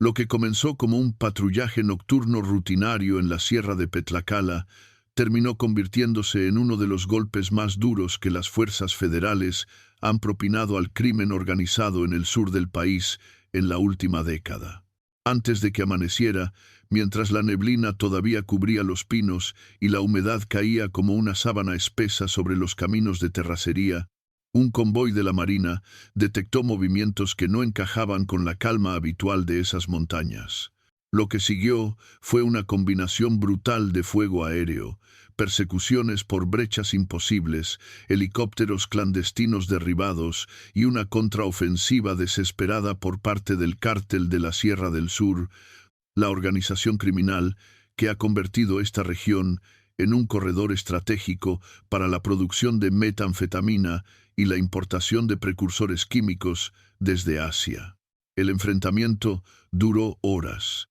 Lo que comenzó como un patrullaje nocturno rutinario en la sierra de Petlacala terminó convirtiéndose en uno de los golpes más duros que las fuerzas federales han propinado al crimen organizado en el sur del país en la última década. Antes de que amaneciera, mientras la neblina todavía cubría los pinos y la humedad caía como una sábana espesa sobre los caminos de terracería, un convoy de la Marina detectó movimientos que no encajaban con la calma habitual de esas montañas. Lo que siguió fue una combinación brutal de fuego aéreo, persecuciones por brechas imposibles, helicópteros clandestinos derribados y una contraofensiva desesperada por parte del Cártel de la Sierra del Sur, la organización criminal que ha convertido esta región en un corredor estratégico para la producción de metanfetamina y la importación de precursores químicos desde Asia. El enfrentamiento duró horas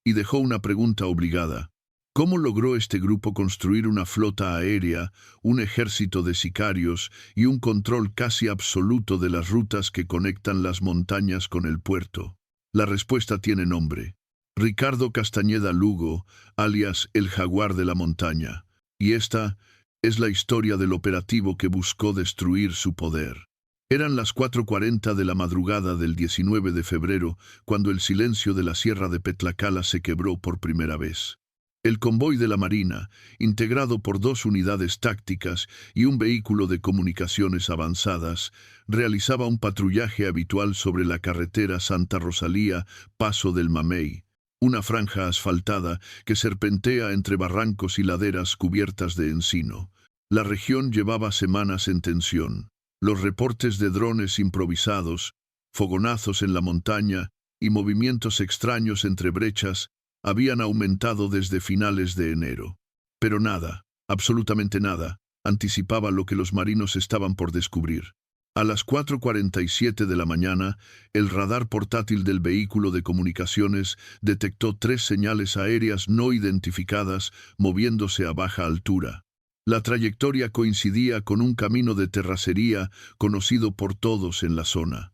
y dejó una pregunta obligada. ¿Cómo logró este grupo construir una flota aérea, un ejército de sicarios y un control casi absoluto de las rutas que conectan las montañas con el puerto? La respuesta tiene nombre. Ricardo Castañeda Lugo, alias el Jaguar de la Montaña. Y esta es la historia del operativo que buscó destruir su poder. Eran las 4:40 de la madrugada del 19 de febrero, cuando el silencio de la sierra de Petlacala se quebró por primera vez. El convoy de la Marina, integrado por 2 unidades tácticas y un vehículo de comunicaciones avanzadas, realizaba un patrullaje habitual sobre la carretera Santa Rosalía-Paso del Mamey, una franja asfaltada que serpentea entre barrancos y laderas cubiertas de encino. La región llevaba semanas en tensión. Los reportes de drones improvisados, fogonazos en la montaña y movimientos extraños entre brechas habían aumentado desde finales de enero. Pero nada, absolutamente nada, anticipaba lo que los marinos estaban por descubrir. A las 4:47 de la mañana, el radar portátil del vehículo de comunicaciones detectó 3 señales aéreas no identificadas moviéndose a baja altura. La trayectoria coincidía con un camino de terracería conocido por todos en la zona.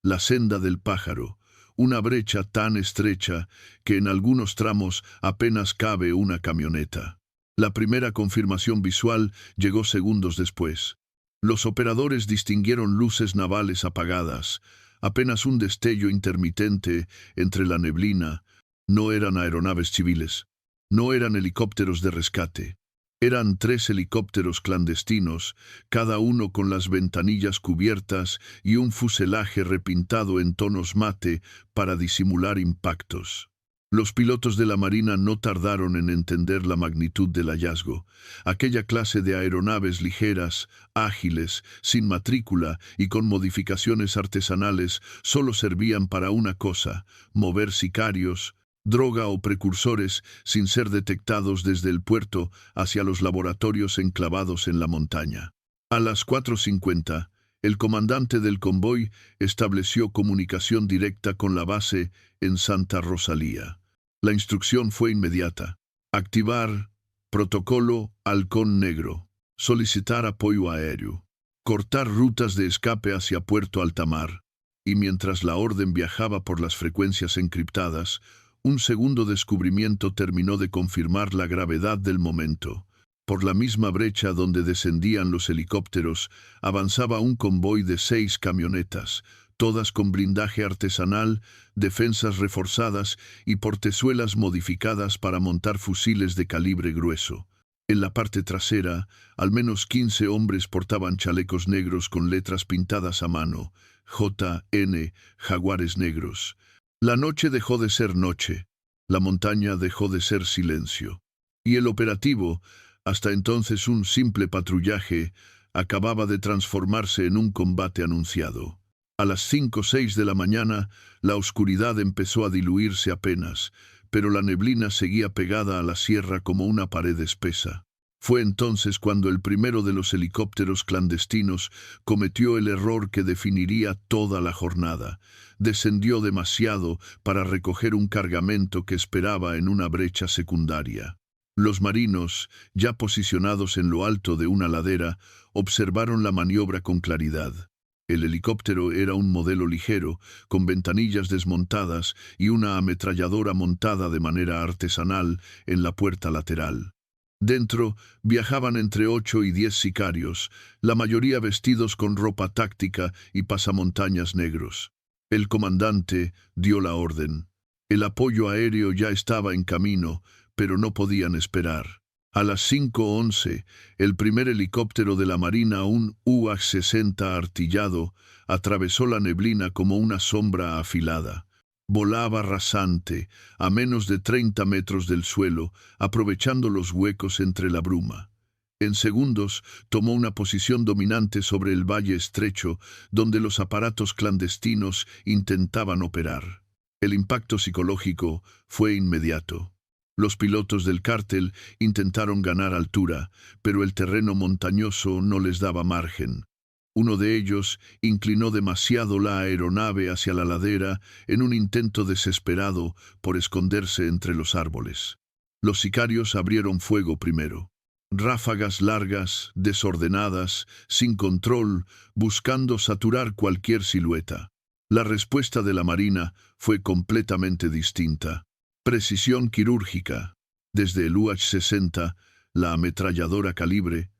La senda del pájaro, una brecha tan estrecha que en algunos tramos apenas cabe una camioneta. La primera confirmación visual llegó segundos después. Los operadores distinguieron luces navales apagadas, apenas un destello intermitente entre la neblina. No eran aeronaves civiles, no eran helicópteros de rescate. Eran 3 helicópteros clandestinos, cada uno con las ventanillas cubiertas y un fuselaje repintado en tonos mate para disimular impactos. Los pilotos de la Marina no tardaron en entender la magnitud del hallazgo. Aquella clase de aeronaves ligeras, ágiles, sin matrícula y con modificaciones artesanales solo servían para una cosa: mover sicarios, droga o precursores sin ser detectados desde el puerto hacia los laboratorios enclavados en la montaña. A las 4:50, el comandante del convoy estableció comunicación directa con la base en Santa Rosalía. La instrucción fue inmediata. Activar protocolo Halcón Negro. Solicitar apoyo aéreo. Cortar rutas de escape hacia Puerto Altamar. Y mientras la orden viajaba por las frecuencias encriptadas, un segundo descubrimiento terminó de confirmar la gravedad del momento. Por la misma brecha donde descendían los helicópteros, avanzaba un convoy de 6 camionetas, todas con blindaje artesanal, defensas reforzadas y portezuelas modificadas para montar fusiles de calibre grueso. En la parte trasera, al menos 15 hombres portaban chalecos negros con letras pintadas a mano, JN, Jaguares Negros. La noche dejó de ser noche, la montaña dejó de ser silencio. Y el operativo, hasta entonces un simple patrullaje, acababa de transformarse en un combate anunciado. A las 5 o 6 de la mañana, la oscuridad empezó a diluirse apenas, pero la neblina seguía pegada a la sierra como una pared espesa. Fue entonces cuando el primero de los helicópteros clandestinos cometió el error que definiría toda la jornada. Descendió demasiado para recoger un cargamento que esperaba en una brecha secundaria. Los marinos, ya posicionados en lo alto de una ladera, observaron la maniobra con claridad. El helicóptero era un modelo ligero, con ventanillas desmontadas y una ametralladora montada de manera artesanal en la puerta lateral. Dentro viajaban entre 8 y 10 sicarios, la mayoría vestidos con ropa táctica y pasamontañas negros. El comandante dio la orden. El apoyo aéreo ya estaba en camino, pero no podían esperar. A las 5:11, el primer helicóptero de la Marina, un UH-60 artillado, atravesó la neblina como una sombra afilada. Volaba rasante, a menos de 30 metros del suelo, aprovechando los huecos entre la bruma. En segundos, tomó una posición dominante sobre el valle estrecho, donde los aparatos clandestinos intentaban operar. El impacto psicológico fue inmediato. Los pilotos del cártel intentaron ganar altura, pero el terreno montañoso no les daba margen. Uno de ellos inclinó demasiado la aeronave hacia la ladera en un intento desesperado por esconderse entre los árboles. Los sicarios abrieron fuego primero. Ráfagas largas, desordenadas, sin control, buscando saturar cualquier silueta. La respuesta de la Marina fue completamente distinta. Precisión quirúrgica. Desde el UH-60, la ametralladora calibre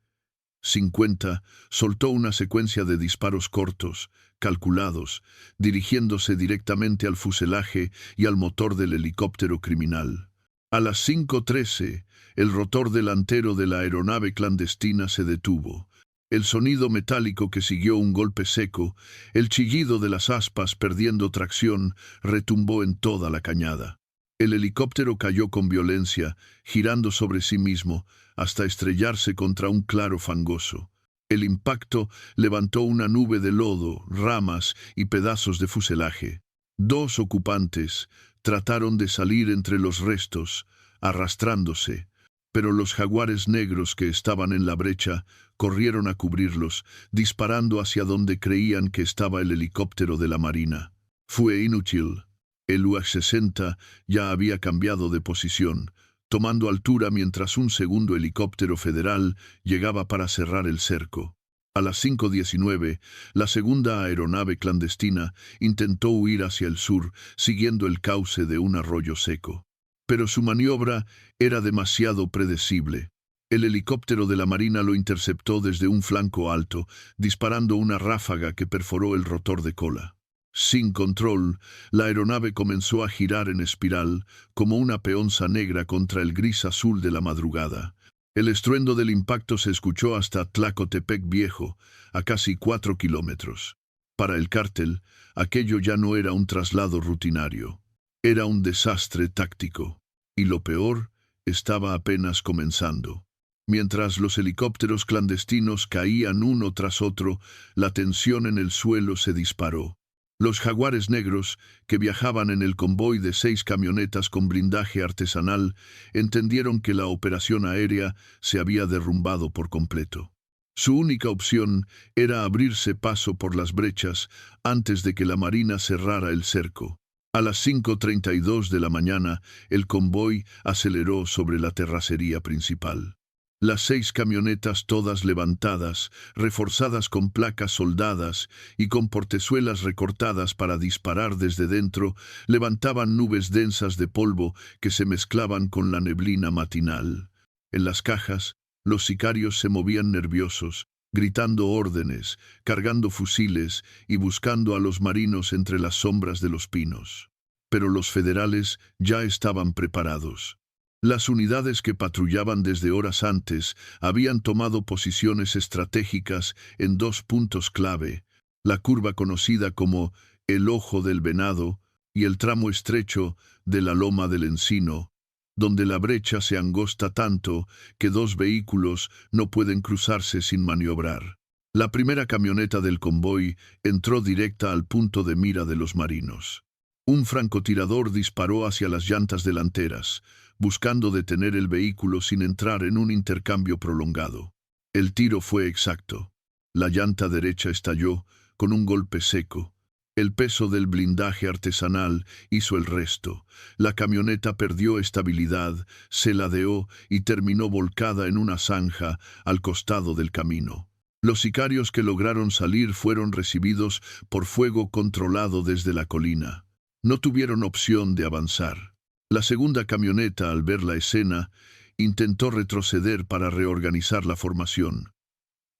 50 soltó una secuencia de disparos cortos, calculados, dirigiéndose directamente al fuselaje y al motor del helicóptero criminal. A las 5:13, el rotor delantero de la aeronave clandestina se detuvo. El sonido metálico que siguió un golpe seco, el chillido de las aspas perdiendo tracción, retumbó en toda la cañada. El helicóptero cayó con violencia, girando sobre sí mismo, hasta estrellarse contra un claro fangoso. El impacto levantó una nube de lodo, ramas y pedazos de fuselaje. 2 ocupantes trataron de salir entre los restos, arrastrándose, pero los jaguares negros que estaban en la brecha corrieron a cubrirlos, disparando hacia donde creían que estaba el helicóptero de la Marina. Fue inútil. El UH-60 ya había cambiado de posición, tomando altura mientras un segundo helicóptero federal llegaba para cerrar el cerco. A las 5:19, la segunda aeronave clandestina intentó huir hacia el sur, siguiendo el cauce de un arroyo seco. Pero su maniobra era demasiado predecible. El helicóptero de la Marina lo interceptó desde un flanco alto, disparando una ráfaga que perforó el rotor de cola. Sin control, la aeronave comenzó a girar en espiral, como una peonza negra contra el gris azul de la madrugada. El estruendo del impacto se escuchó hasta Tlacotepec Viejo, a casi 4 kilómetros. Para el cártel, aquello ya no era un traslado rutinario. Era un desastre táctico. Y lo peor, estaba apenas comenzando. Mientras los helicópteros clandestinos caían uno tras otro, la tensión en el suelo se disparó. Los jaguares negros, que viajaban en el convoy de 6 camionetas con blindaje artesanal, entendieron que la operación aérea se había derrumbado por completo. Su única opción era abrirse paso por las brechas antes de que la Marina cerrara el cerco. A las 5:32 de la mañana, el convoy aceleró sobre la terracería principal. Las 6 camionetas todas levantadas, reforzadas con placas soldadas y con portezuelas recortadas para disparar desde dentro, levantaban nubes densas de polvo que se mezclaban con la neblina matinal. En las cajas, los sicarios se movían nerviosos, gritando órdenes, cargando fusiles y buscando a los marinos entre las sombras de los pinos. Pero los federales ya estaban preparados. Las unidades que patrullaban desde horas antes habían tomado posiciones estratégicas en 2 puntos clave, la curva conocida como el Ojo del Venado y el tramo estrecho de la Loma del Encino, donde la brecha se angosta tanto que 2 vehículos no pueden cruzarse sin maniobrar. La primera camioneta del convoy entró directa al punto de mira de los marinos. Un francotirador disparó hacia las llantas delanteras, buscando detener el vehículo sin entrar en un intercambio prolongado. El tiro fue exacto. La llanta derecha estalló con un golpe seco. El peso del blindaje artesanal hizo el resto. La camioneta perdió estabilidad, se ladeó y terminó volcada en una zanja al costado del camino. Los sicarios que lograron salir fueron recibidos por fuego controlado desde la colina. No tuvieron opción de avanzar. La segunda camioneta, al ver la escena, intentó retroceder para reorganizar la formación.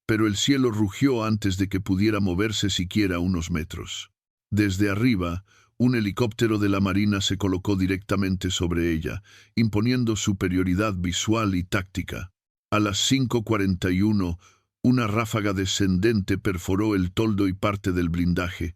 Pero el cielo rugió antes de que pudiera moverse siquiera unos metros. Desde arriba, un helicóptero de la Marina se colocó directamente sobre ella, imponiendo superioridad visual y táctica. A las 5:41, una ráfaga descendente perforó el toldo y parte del blindaje.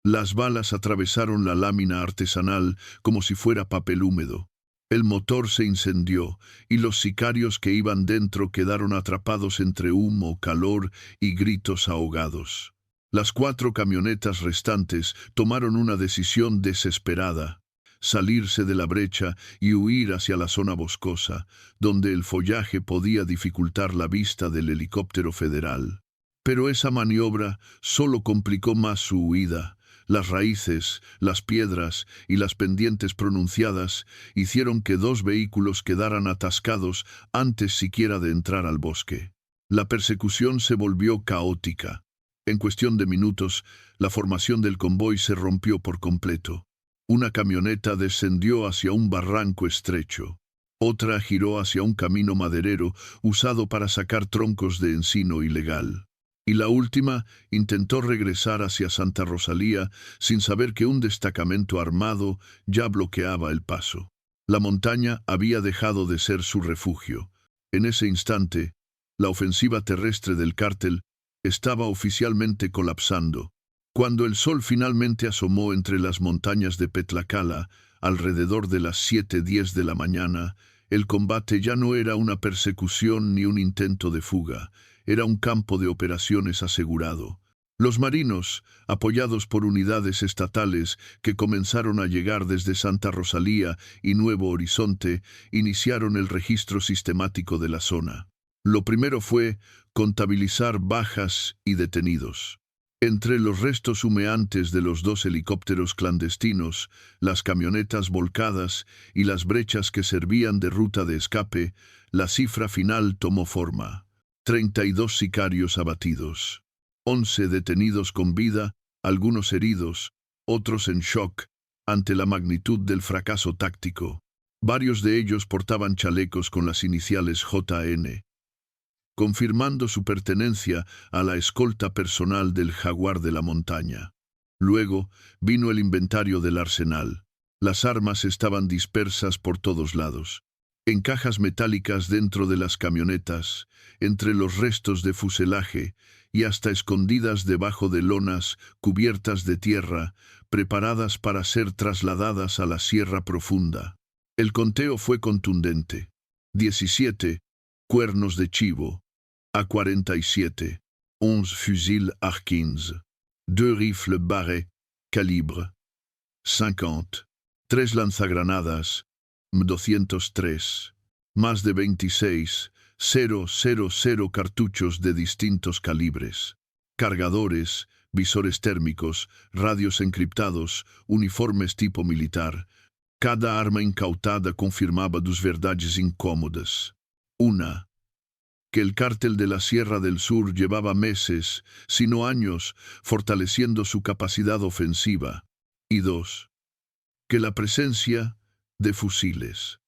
Las balas atravesaron la lámina artesanal como si fuera papel húmedo. El motor se incendió y los sicarios que iban dentro quedaron atrapados entre humo, calor y gritos ahogados. Las 4 camionetas restantes tomaron una decisión desesperada: salirse de la brecha y huir hacia la zona boscosa, donde el follaje podía dificultar la vista del helicóptero federal. Pero esa maniobra solo complicó más su huida. Las raíces, las piedras y las pendientes pronunciadas hicieron que 2 vehículos quedaran atascados antes siquiera de entrar al bosque. La persecución se volvió caótica. En cuestión de minutos, la formación del convoy se rompió por completo. Una camioneta descendió hacia un barranco estrecho. Otra giró hacia un camino maderero usado para sacar troncos de encino ilegal. Y la última intentó regresar hacia Santa Rosalía sin saber que un destacamento armado ya bloqueaba el paso. La montaña había dejado de ser su refugio. En ese instante, la ofensiva terrestre del cártel estaba oficialmente colapsando. Cuando el sol finalmente asomó entre las montañas de Petlacala, alrededor de las 7:10 de la mañana, el combate ya no era una persecución ni un intento de fuga. Era un campo de operaciones asegurado. Los marinos, apoyados por unidades estatales que comenzaron a llegar desde Santa Rosalía y Nuevo Horizonte, iniciaron el registro sistemático de la zona. Lo primero fue contabilizar bajas y detenidos. Entre los restos humeantes de los 2 helicópteros clandestinos, las camionetas volcadas y las brechas que servían de ruta de escape, la cifra final tomó forma: 32 sicarios abatidos, 11 detenidos con vida, algunos heridos, otros en shock ante la magnitud del fracaso táctico. Varios de ellos portaban chalecos con las iniciales JN, confirmando su pertenencia a la escolta personal del Jaguar de la Montaña. Luego vino el inventario del arsenal. Las armas estaban dispersas por todos lados. En cajas metálicas dentro de las camionetas, entre los restos de fuselaje y hasta escondidas debajo de lonas cubiertas de tierra, preparadas para ser trasladadas a la Sierra Profunda. El conteo fue contundente: 17 cuernos de chivo, A47, 11 fusiles AR-15, 2 rifles Barrett, calibre 50, 3 lanzagranadas, M203, más de 26,000 cartuchos de distintos calibres, cargadores, visores térmicos, radios encriptados, uniformes tipo militar. Cada arma incautada confirmaba 2 verdades incómodas. Una, que el cártel de la Sierra del Sur llevaba meses, si no años, fortaleciendo su capacidad ofensiva. Y 2, que la presencia de fusiles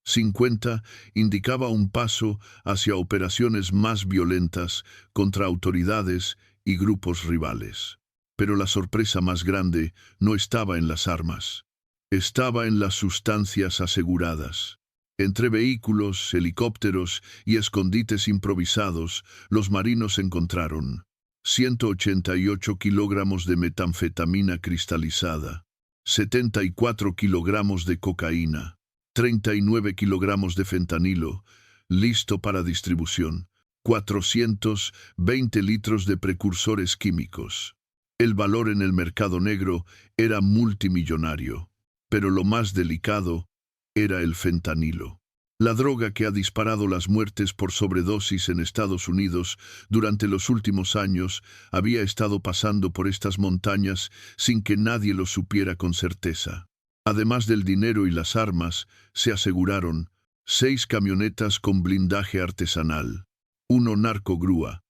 50 indicaba un paso hacia operaciones más violentas contra autoridades y grupos rivales. Pero la sorpresa más grande no estaba en las armas. Estaba en las sustancias aseguradas. Entre vehículos, helicópteros y escondites improvisados, los marinos encontraron 188 kilogramos de metanfetamina cristalizada, 74 kilogramos de cocaína, 39 kilogramos de fentanilo, listo para distribución, 420 litros de precursores químicos. El valor en el mercado negro era multimillonario, pero lo más delicado era el fentanilo. La droga que ha disparado las muertes por sobredosis en Estados Unidos durante los últimos años había estado pasando por estas montañas sin que nadie lo supiera con certeza. Además del dinero y las armas, se aseguraron 6 camionetas con blindaje artesanal, 1 narcogrúa,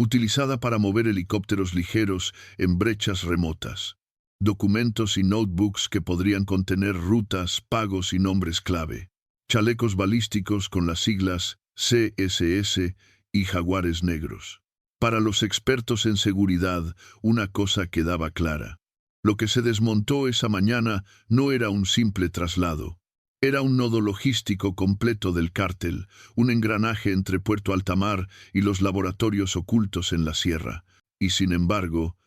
utilizada para mover helicópteros ligeros en brechas remotas. Documentos y notebooks que podrían contener rutas, pagos y nombres clave. Chalecos balísticos con las siglas CSS y jaguares negros. Para los expertos en seguridad, una cosa quedaba clara. Lo que se desmontó esa mañana no era un simple traslado. Era un nodo logístico completo del cártel, un engranaje entre Puerto Altamar y los laboratorios ocultos en la sierra. Y sin embargo,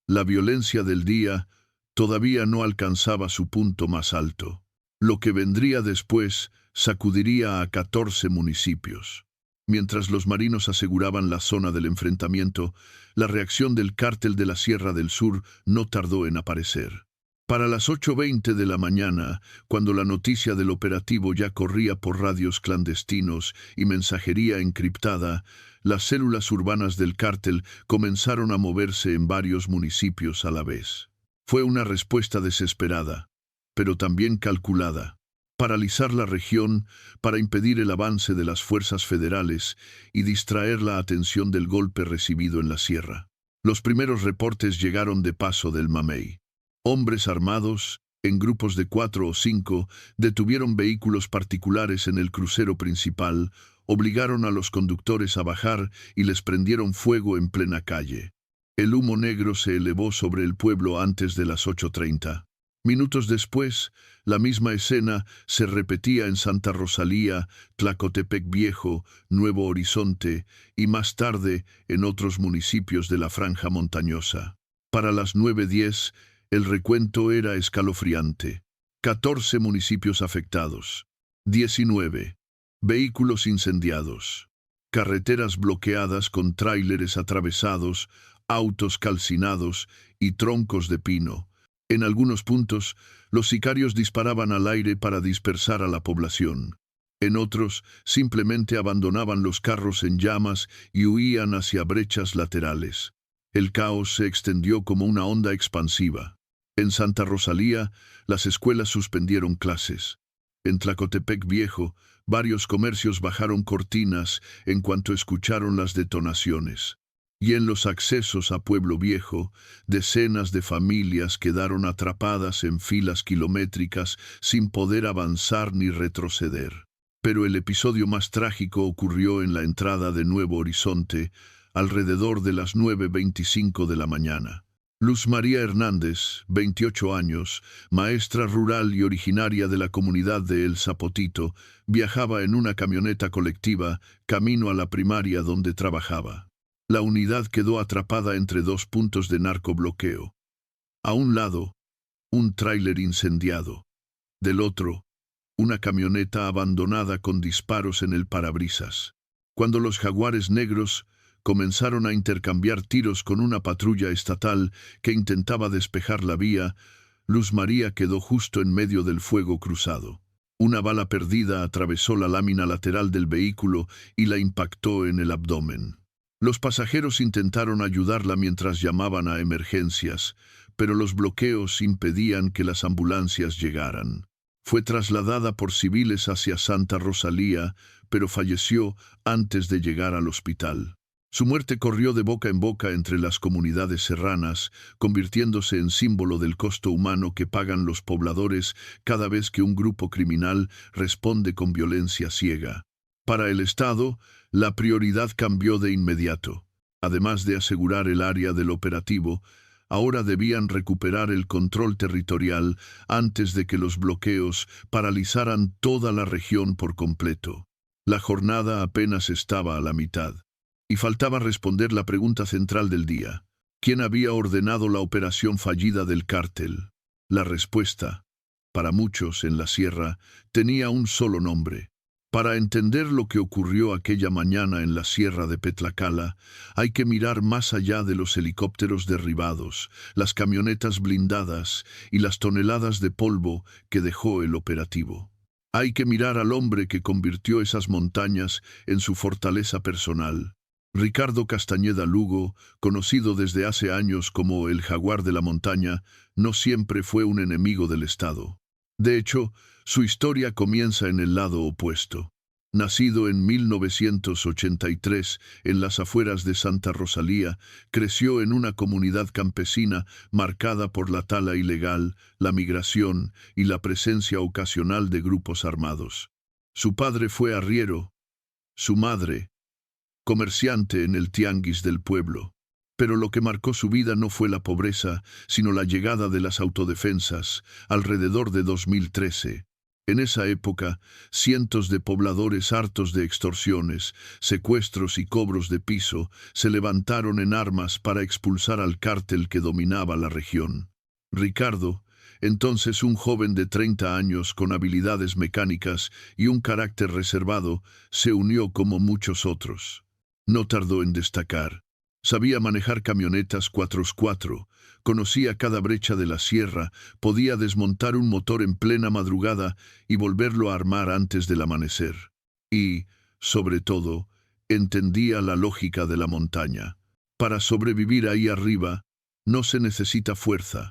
la violencia del día todavía no alcanzaba su punto más alto. Lo que vendría después sacudiría a 14 municipios. Mientras los marinos aseguraban la zona del enfrentamiento, la reacción del cártel de la Sierra del Sur no tardó en aparecer. Para las 8:20 de la mañana, cuando la noticia del operativo ya corría por radios clandestinos y mensajería encriptada, las células urbanas del cártel comenzaron a moverse en varios municipios a la vez. Fue una respuesta desesperada, pero también calculada. Paralizar la región para impedir el avance de las fuerzas federales y distraer la atención del golpe recibido en la sierra. Los primeros reportes llegaron de Paso del Mamey. Hombres armados, en grupos de 4 o 5, detuvieron vehículos particulares en el crucero principal, obligaron a los conductores a bajar y les prendieron fuego en plena calle. El humo negro se elevó sobre el pueblo antes de las 8:30. Minutos después, la misma escena se repetía en Santa Rosalía, Tlacotepec Viejo, Nuevo Horizonte y más tarde en otros municipios de la franja montañosa. Para las 9:10, el recuento era escalofriante. 14 municipios afectados. 19. Vehículos incendiados. Carreteras bloqueadas con tráileres atravesados, autos calcinados y troncos de pino. En algunos puntos, los sicarios disparaban al aire para dispersar a la población. En otros, simplemente abandonaban los carros en llamas y huían hacia brechas laterales. El caos se extendió como una onda expansiva. En Santa Rosalía, las escuelas suspendieron clases. En Tlacotepec Viejo, varios comercios bajaron cortinas en cuanto escucharon las detonaciones. Y en los accesos a Pueblo Viejo, decenas de familias quedaron atrapadas en filas kilométricas sin poder avanzar ni retroceder. Pero el episodio más trágico ocurrió en la entrada de Nuevo Horizonte, alrededor de las 9:25 de la mañana. Luz María Hernández, 28 años, maestra rural y originaria de la comunidad de El Zapotito, viajaba en una camioneta colectiva camino a la primaria donde trabajaba. La unidad quedó atrapada entre dos puntos de narcobloqueo. A un lado, un tráiler incendiado. Del otro, una camioneta abandonada con disparos en el parabrisas. Cuando los jaguares negros comenzaron a intercambiar tiros con una patrulla estatal que intentaba despejar la vía, Luz María quedó justo en medio del fuego cruzado. Una bala perdida atravesó la lámina lateral del vehículo y la impactó en el abdomen. Los pasajeros intentaron ayudarla mientras llamaban a emergencias, pero los bloqueos impedían que las ambulancias llegaran. Fue trasladada por civiles hacia Santa Rosalía, pero falleció antes de llegar al hospital. Su muerte corrió de boca en boca entre las comunidades serranas, convirtiéndose en símbolo del costo humano que pagan los pobladores cada vez que un grupo criminal responde con violencia ciega. Para el Estado, la prioridad cambió de inmediato. Además de asegurar el área del operativo, ahora debían recuperar el control territorial antes de que los bloqueos paralizaran toda la región por completo. La jornada apenas estaba a la mitad. Y faltaba responder la pregunta central del día. ¿Quién había ordenado la operación fallida del cártel? La respuesta, para muchos en la sierra, tenía un solo nombre. Para entender lo que ocurrió aquella mañana en la sierra de Petlacala, hay que mirar más allá de los helicópteros derribados, las camionetas blindadas y las toneladas de polvo que dejó el operativo. Hay que mirar al hombre que convirtió esas montañas en su fortaleza personal. Ricardo Castañeda Lugo, conocido desde hace años como el Jaguar de la Montaña, no siempre fue un enemigo del Estado. De hecho, su historia comienza en el lado opuesto. Nacido en 1983 en las afueras de Santa Rosalía, creció en una comunidad campesina marcada por la tala ilegal, la migración y la presencia ocasional de grupos armados. Su padre fue arriero, su madre, comerciante en el tianguis del pueblo. Pero lo que marcó su vida no fue la pobreza, sino la llegada de las autodefensas, alrededor de 2013. En esa época, cientos de pobladores hartos de extorsiones, secuestros y cobros de piso se levantaron en armas para expulsar al cártel que dominaba la región. Ricardo, entonces un joven de 30 años con habilidades mecánicas y un carácter reservado, se unió como muchos otros. No tardó en destacar. Sabía manejar camionetas 4x4, conocía cada brecha de la sierra, podía desmontar un motor en plena madrugada y volverlo a armar antes del amanecer. Y, sobre todo, entendía la lógica de la montaña. Para sobrevivir ahí arriba, no se necesita fuerza.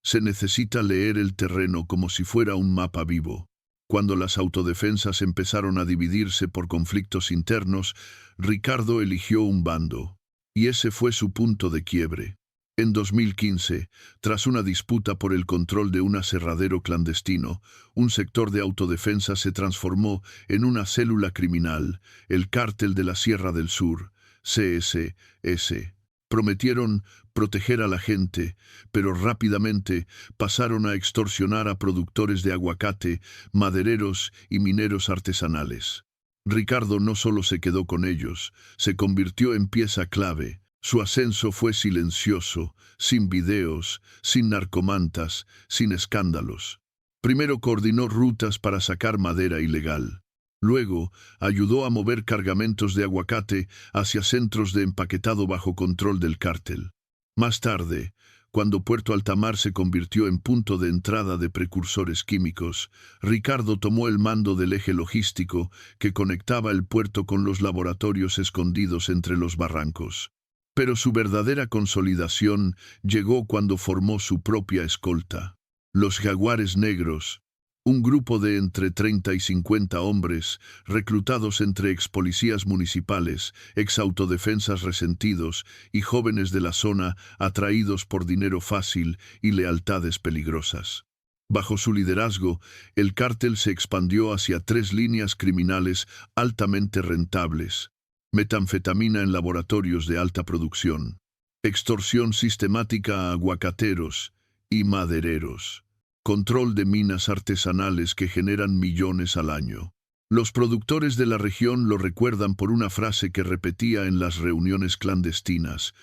Se necesita leer el terreno como si fuera un mapa vivo. Cuando las autodefensas empezaron a dividirse por conflictos internos, Ricardo eligió un bando. Y ese fue su punto de quiebre. En 2015, tras una disputa por el control de un aserradero clandestino, un sector de autodefensa se transformó en una célula criminal, el Cártel de la Sierra del Sur, CSS. Prometieron proteger a la gente, pero rápidamente pasaron a extorsionar a productores de aguacate, madereros y mineros artesanales. Ricardo no solo se quedó con ellos, se convirtió en pieza clave. Su ascenso fue silencioso, sin videos, sin narcomantas, sin escándalos. Primero coordinó rutas para sacar madera ilegal. Luego, ayudó a mover cargamentos de aguacate hacia centros de empaquetado bajo control del cártel. Más tarde, cuando Puerto Altamar se convirtió en punto de entrada de precursores químicos, Ricardo tomó el mando del eje logístico que conectaba el puerto con los laboratorios escondidos entre los barrancos. Pero su verdadera consolidación llegó cuando formó su propia escolta. Los Jaguares Negros, un grupo de entre 30 y 50 hombres, reclutados entre expolicías municipales, exautodefensas resentidos y jóvenes de la zona atraídos por dinero fácil y lealtades peligrosas. Bajo su liderazgo, el cártel se expandió hacia 3 líneas criminales altamente rentables: metanfetamina en laboratorios de alta producción, extorsión sistemática a aguacateros y madereros, control de minas artesanales que generan millones al año. Los productores de la región lo recuerdan por una frase que repetía en las reuniones clandestinas: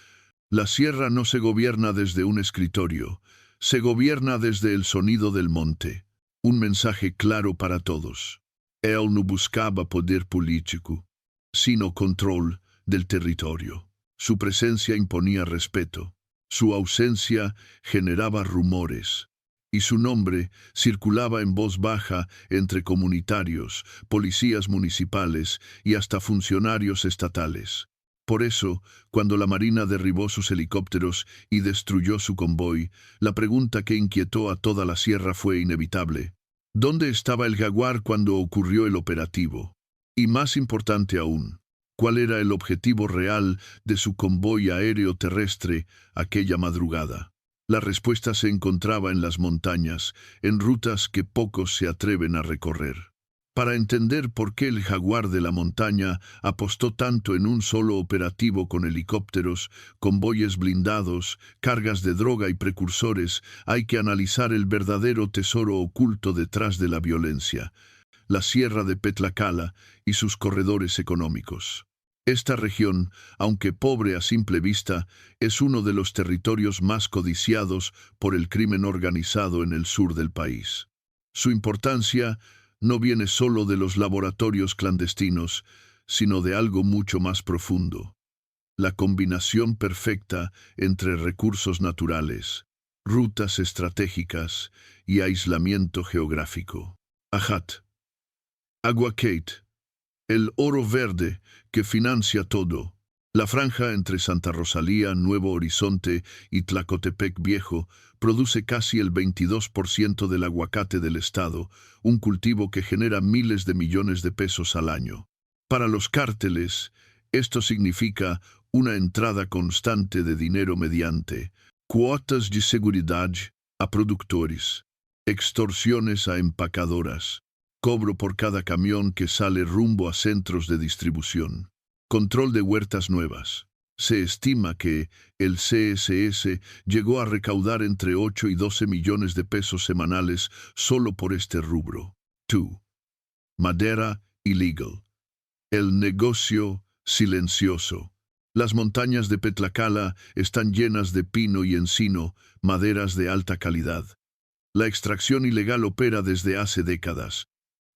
la sierra no se gobierna desde un escritorio, se gobierna desde el sonido del monte. Un mensaje claro para todos. Él no buscaba poder político, sino control del territorio. Su presencia imponía respeto, su ausencia generaba rumores, y su nombre circulaba en voz baja entre comunitarios, policías municipales y hasta funcionarios estatales. Por eso, cuando la Marina derribó sus helicópteros y destruyó su convoy, la pregunta que inquietó a toda la sierra fue inevitable: ¿dónde estaba el Jaguar cuando ocurrió el operativo? Y más importante aún, ¿cuál era el objetivo real de su convoy aéreo terrestre aquella madrugada? La respuesta se encontraba en las montañas, en rutas que pocos se atreven a recorrer. Para entender por qué el Jaguar de la montaña apostó tanto en un solo operativo con helicópteros, convoyes blindados, cargas de droga y precursores, hay que analizar el verdadero tesoro oculto detrás de la violencia: la Sierra de Petlacala y sus corredores económicos. Esta región, aunque pobre a simple vista, es uno de los territorios más codiciados por el crimen organizado en el sur del país. Su importancia no viene solo de los laboratorios clandestinos, sino de algo mucho más profundo: la combinación perfecta entre recursos naturales, rutas estratégicas y aislamiento geográfico. Ajat. Aguacate, el oro verde que financia todo. La franja entre Santa Rosalía, Nuevo Horizonte y Tlacotepec Viejo produce casi el 22% del aguacate del estado, un cultivo que genera miles de millones de pesos al año. Para los cárteles, esto significa una entrada constante de dinero mediante cuotas de seguridad a productores, extorsiones a empacadoras, cobro por cada camión que sale rumbo a centros de distribución, control de huertas nuevas. Se estima que el CSS llegó a recaudar entre 8 y 12 millones de pesos semanales solo por este rubro. 2. Madera illegal. El negocio silencioso. Las montañas de Petlacala están llenas de pino y encino, maderas de alta calidad. La extracción ilegal opera desde hace décadas,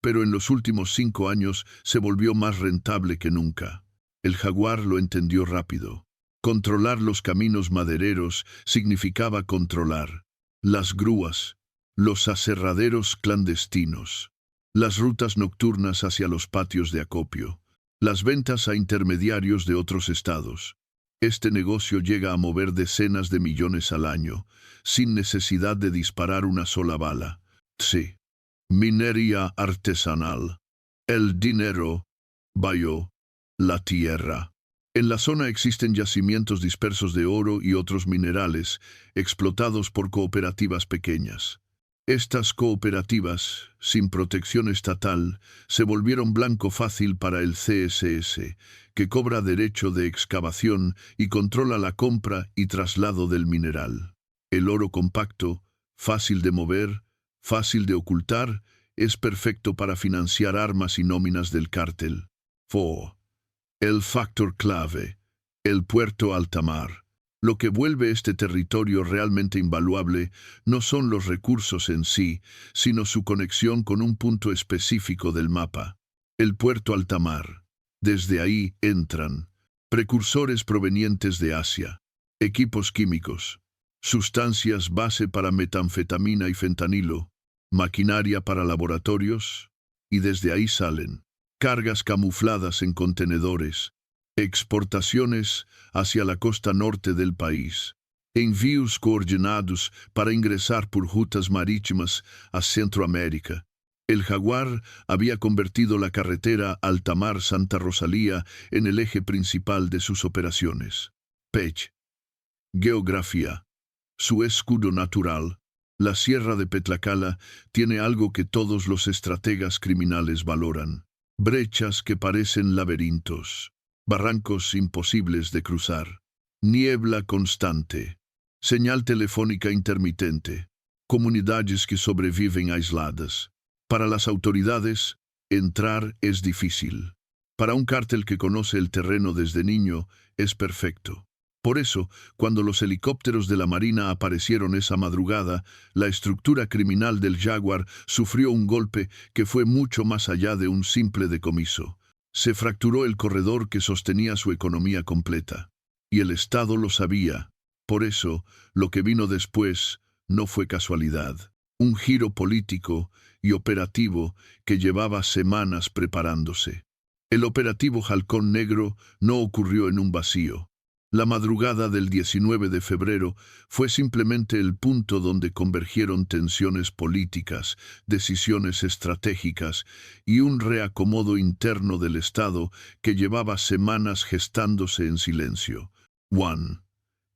pero en los últimos 5 años se volvió más rentable que nunca. El jaguar lo entendió rápido. Controlar los caminos madereros significaba controlar las grúas, los aserraderos clandestinos, las rutas nocturnas hacia los patios de acopio, las ventas a intermediarios de otros estados. Este negocio llega a mover decenas de millones al año, sin necesidad de disparar una sola bala. Sí. Minería artesanal. El dinero. Bayo. La tierra. En la zona existen yacimientos dispersos de oro y otros minerales, explotados por cooperativas pequeñas. Estas cooperativas, sin protección estatal, se volvieron blanco fácil para el CSS, que cobra derecho de excavación y controla la compra y traslado del mineral. El oro compacto, fácil de mover, fácil de ocultar, es perfecto para financiar armas y nóminas del cártel. 4. El factor clave, el puerto alta mar. Lo que vuelve este territorio realmente invaluable no son los recursos en sí, sino su conexión con un punto específico del mapa, el puerto alta mar. Desde ahí entran precursores provenientes de Asia, equipos químicos, sustancias base para metanfetamina y fentanilo, maquinaria para laboratorios, y desde ahí salen cargas camufladas en contenedores, exportaciones hacia la costa norte del país, envíos coordinados para ingresar por rutas marítimas a Centroamérica. El jaguar había convertido la carretera Altamar-Santa Rosalía en el eje principal de sus operaciones. Pech. Geografía. Su escudo natural, la Sierra de Petlacala, tiene algo que todos los estrategas criminales valoran: brechas que parecen laberintos, barrancos imposibles de cruzar, niebla constante, señal telefónica intermitente, comunidades que sobreviven aisladas. Para las autoridades, entrar es difícil. Para un cártel que conoce el terreno desde niño, es perfecto. Por eso, cuando los helicópteros de la Marina aparecieron esa madrugada, la estructura criminal del Jaguar sufrió un golpe que fue mucho más allá de un simple decomiso. Se fracturó el corredor que sostenía su economía completa. Y el Estado lo sabía. Por eso, lo que vino después no fue casualidad. Un giro político y operativo que llevaba semanas preparándose. El operativo Halcón Negro no ocurrió en un vacío. La madrugada del 19 de febrero fue simplemente el punto donde convergieron tensiones políticas, decisiones estratégicas y un reacomodo interno del Estado que llevaba semanas gestándose en silencio. 1.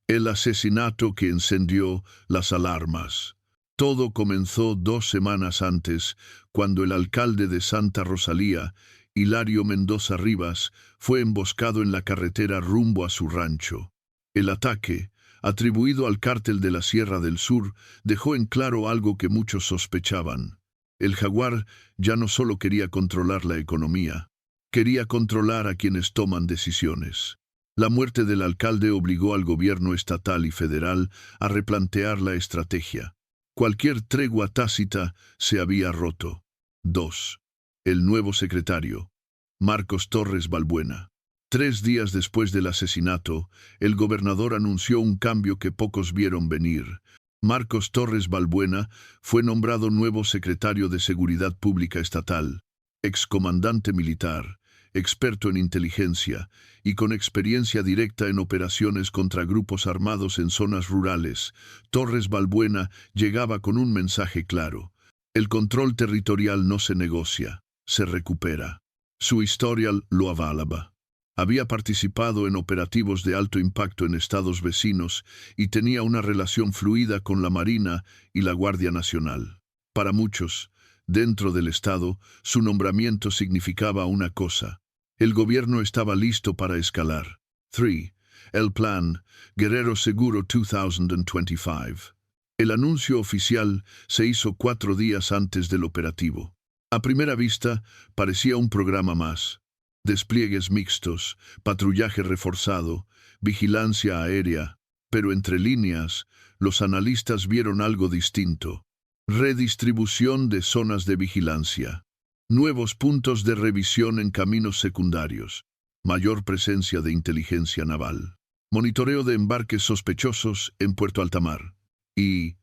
El asesinato que encendió las alarmas. Todo comenzó 2 semanas antes, cuando el alcalde de Santa Rosalía, Hilario Mendoza Rivas, fue emboscado en la carretera rumbo a su rancho. El ataque, atribuido al cártel de la Sierra del Sur, dejó en claro algo que muchos sospechaban. El jaguar ya no solo quería controlar la economía, quería controlar a quienes toman decisiones. La muerte del alcalde obligó al gobierno estatal y federal a replantear la estrategia. Cualquier tregua tácita se había roto. 2. El nuevo secretario, Marcos Torres Balbuena. 3 días después del asesinato, el gobernador anunció un cambio que pocos vieron venir. Marcos Torres Balbuena fue nombrado nuevo secretario de Seguridad Pública Estatal, excomandante militar, experto en inteligencia y con experiencia directa en operaciones contra grupos armados en zonas rurales, Torres Balbuena llegaba con un mensaje claro. El control territorial no se negocia, se recupera. Su historial lo avalaba. Había participado en operativos de alto impacto en estados vecinos y tenía una relación fluida con la Marina y la Guardia Nacional. Para muchos, dentro del Estado, su nombramiento significaba una cosa. El gobierno estaba listo para escalar. 3. El plan Guerrero Seguro 2025. El anuncio oficial se hizo 4 días antes del operativo. A primera vista, parecía un programa más. Despliegues mixtos, patrullaje reforzado, vigilancia aérea, pero entre líneas, los analistas vieron algo distinto. Redistribución de zonas de vigilancia, nuevos puntos de revisión en caminos secundarios, mayor presencia de inteligencia naval, monitoreo de embarques sospechosos en Puerto Altamar y,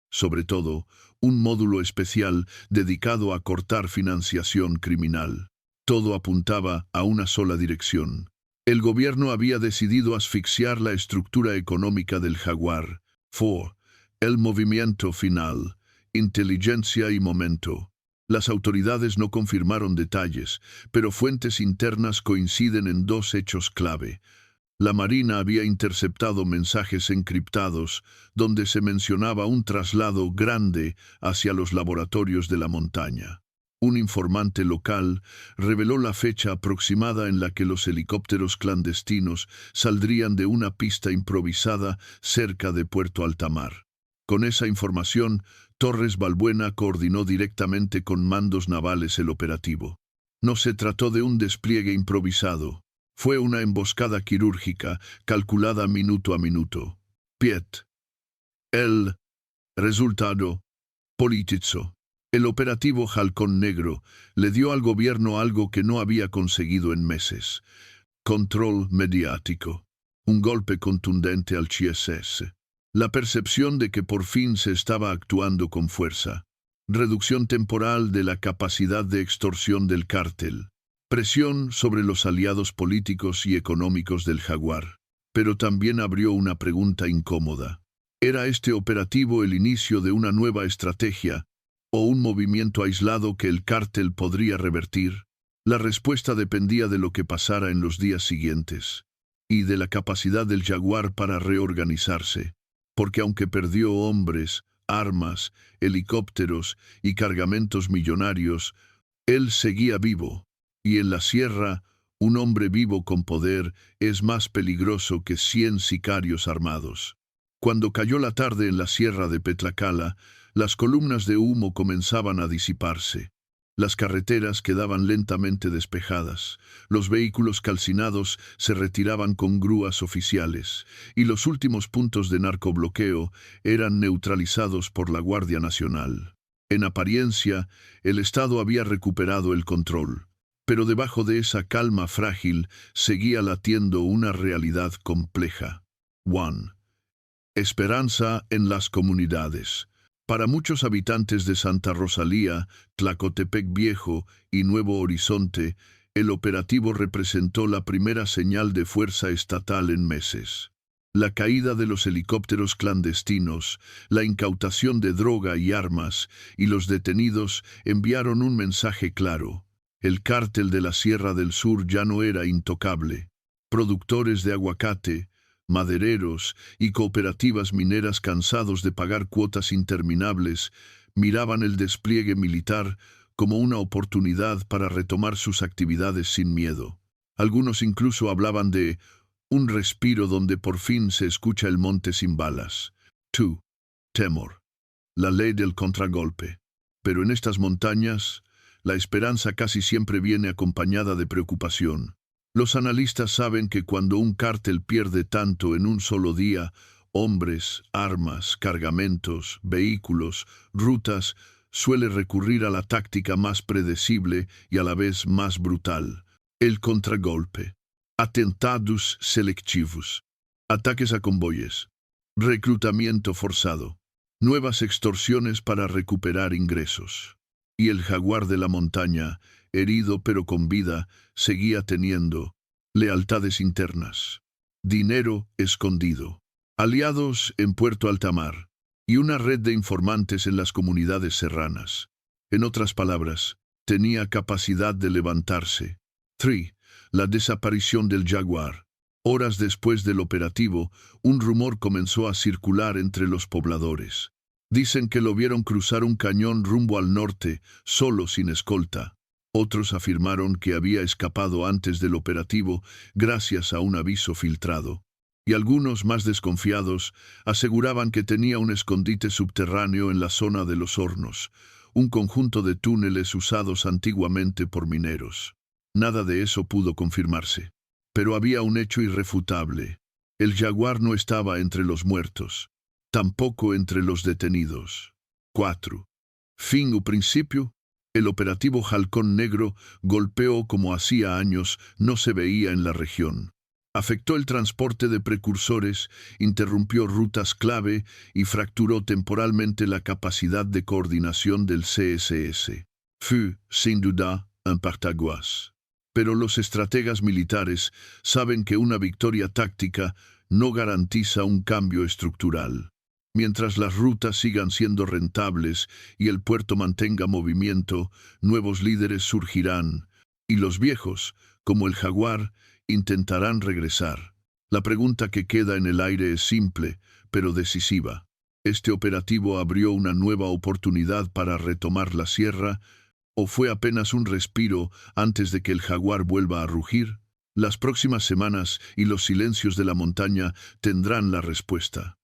sobre todo, un módulo especial dedicado a cortar financiación criminal. Todo apuntaba a una sola dirección. El gobierno había decidido asfixiar la estructura económica del Jaguar. 4. El movimiento final. Inteligencia y momento. Las autoridades no confirmaron detalles, pero fuentes internas coinciden en 2 hechos clave. La Marina había interceptado mensajes encriptados donde se mencionaba un traslado grande hacia los laboratorios de la montaña. Un informante local reveló la fecha aproximada en la que los helicópteros clandestinos saldrían de una pista improvisada cerca de Puerto Altamar. Con esa información, Torres Balbuena coordinó directamente con mandos navales el operativo. No se trató de un despliegue improvisado. Fue una emboscada quirúrgica, calculada minuto a minuto. Piet. El resultado politizo. El operativo Halcón Negro le dio al gobierno algo que no había conseguido en meses. Control mediático. Un golpe contundente al CSS. La percepción de que por fin se estaba actuando con fuerza. Reducción temporal de la capacidad de extorsión del cártel. Presión sobre los aliados políticos y económicos del Jaguar. Pero también abrió una pregunta incómoda. ¿Era este operativo el inicio de una nueva estrategia o un movimiento aislado que el cártel podría revertir? La respuesta dependía de lo que pasara en los días siguientes y de la capacidad del Jaguar para reorganizarse, porque aunque perdió hombres, armas, helicópteros y cargamentos millonarios, él seguía vivo, y en la sierra, un hombre vivo con poder es más peligroso que 100 sicarios armados. Cuando cayó la tarde en la sierra de Petlacala, las columnas de humo comenzaban a disiparse. Las carreteras quedaban lentamente despejadas, los vehículos calcinados se retiraban con grúas oficiales, y los últimos puntos de narcobloqueo eran neutralizados por la Guardia Nacional. En apariencia, el Estado había recuperado el control, pero debajo de esa calma frágil seguía latiendo una realidad compleja. 1. Esperanza en las comunidades. Para muchos habitantes de Santa Rosalía, Tlacotepec Viejo y Nuevo Horizonte, el operativo representó la primera señal de fuerza estatal en meses. La caída de los helicópteros clandestinos, la incautación de droga y armas, y los detenidos enviaron un mensaje claro. El cártel de la Sierra del Sur ya no era intocable. Productores de aguacate, madereros y cooperativas mineras cansados de pagar cuotas interminables, miraban el despliegue militar como una oportunidad para retomar sus actividades sin miedo. Algunos incluso hablaban de un respiro donde por fin se escucha el monte sin balas. 2. Temor. La ley del contragolpe. Pero en estas montañas, la esperanza casi siempre viene acompañada de preocupación. Los analistas saben que cuando un cártel pierde tanto en un solo día, hombres, armas, cargamentos, vehículos, rutas, suele recurrir a la táctica más predecible y a la vez más brutal, el contragolpe. Atentados selectivos, ataques a convoyes, reclutamiento forzado, nuevas extorsiones para recuperar ingresos. Y el jaguar de la montaña, herido pero con vida, seguía teniendo lealtades internas, dinero escondido, aliados en Puerto Altamar y una red de informantes en las comunidades serranas. En otras palabras, tenía capacidad de levantarse. 3. La desaparición del jaguar. Horas después del operativo, un rumor comenzó a circular entre los pobladores. Dicen que lo vieron cruzar un cañón rumbo al norte, solo sin escolta. Otros afirmaron que había escapado antes del operativo gracias a un aviso filtrado. Y algunos, más desconfiados, aseguraban que tenía un escondite subterráneo en la zona de los hornos, un conjunto de túneles usados antiguamente por mineros. Nada de eso pudo confirmarse. Pero había un hecho irrefutable. El jaguar no estaba entre los muertos, tampoco entre los detenidos. 4. Fin o principio. El operativo Halcón Negro golpeó como hacía años no se veía en la región. Afectó el transporte de precursores, interrumpió rutas clave y fracturó temporalmente la capacidad de coordinación del CSS. Fue, sin duda, un partaguas. Pero los estrategas militares saben que una victoria táctica no garantiza un cambio estructural. Mientras las rutas sigan siendo rentables y el puerto mantenga movimiento, nuevos líderes surgirán, y los viejos, como el jaguar, intentarán regresar. La pregunta que queda en el aire es simple, pero decisiva. ¿Este operativo abrió una nueva oportunidad para retomar la sierra, o fue apenas un respiro antes de que el jaguar vuelva a rugir? Las próximas semanas y los silencios de la montaña tendrán la respuesta.